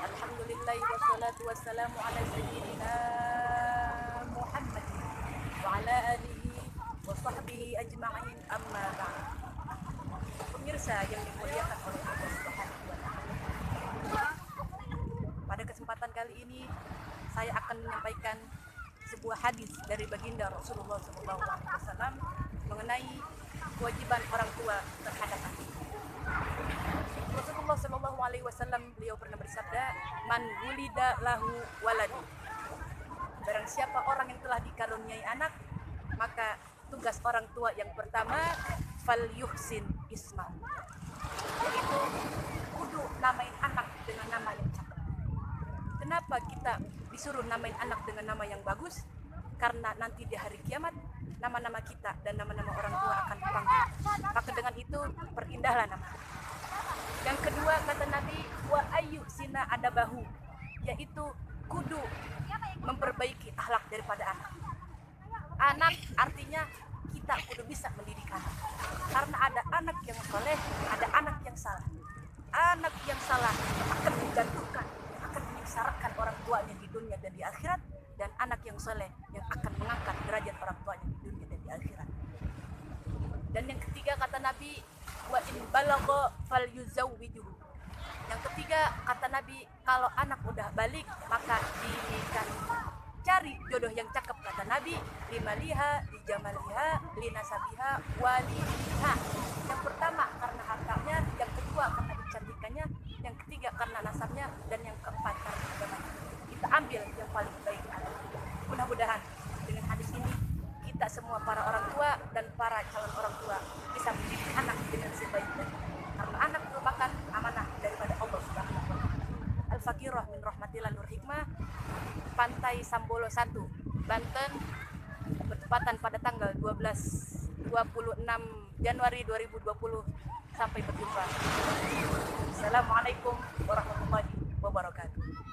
Alhamdulillah wassalatu wassalamu ala sayyidina Muhammad wa ala alihi wa sahbihi ajma'in amma ba'd. Pemirsa yang dimuliakan oleh Allah Subhanahu wa taala. Pada kesempatan kali ini saya akan menyampaikan sebuah hadis dari baginda Rasulullah SAW mengenai kewajiban orang tua terhadap anak. Rasulullah SAW beliau pernah bersabda, man wulida lahu waladu. Barang siapa orang yang telah dikaruniai anak, maka tugas orang tua yang pertama fal yuhsin isma, yaitu kudu namain anak dengan nama yang cakep. Kenapa kita disuruh namain anak dengan nama yang bagus? Karena nanti di hari kiamat nama-nama kita dan nama-nama orang tua akan dipanggil. Maka dengan itu perindahlah nama. Yang kedua kata Nabi, wa ayu sina adabahu, yaitu kudu memperbaiki akhlak daripada anak. Anak artinya kita kudu bisa mendidik anak. Karena ada anak yang soleh, ada anak yang salah. Anak yang salah akan menjatuhkan, akan menyengsarakan orang tuanya di dunia dan di akhirat, dan anak yang soleh yang akan mengangkat derajat orang tuanya di dunia dan di akhirat. Dan yang ketiga kata Nabi, wa in balagha falyuzawwijuhu. Yang ketiga kata Nabi, kalau anak udah balik maka dinikahi. Cari jodoh yang cakep kata Nabi, limaliha, lijamaliha, linasabiha, waliliha. Yang pertama karena hartanya, yang kedua karena kecantikannya, yang ketiga karena nasabnya, dan yang keempat karena agamanya. Kita ambil yang paling baik. Mudah-mudahan dengan hadis ini kita semua para orang tua dan para calon orang tua bisa mendidik anak dengan sebaik-baiknya. Karena anak merupakan amanah daripada Allah Subhanahu wa taala. Al-Faqirah min rahmatillah nur hikmah, Pantai Sambolo 1, Banten, bertepatan pada tanggal 26 Januari 2020. Sampai berjumpa. Assalamualaikum warahmatullahi wabarakatuh.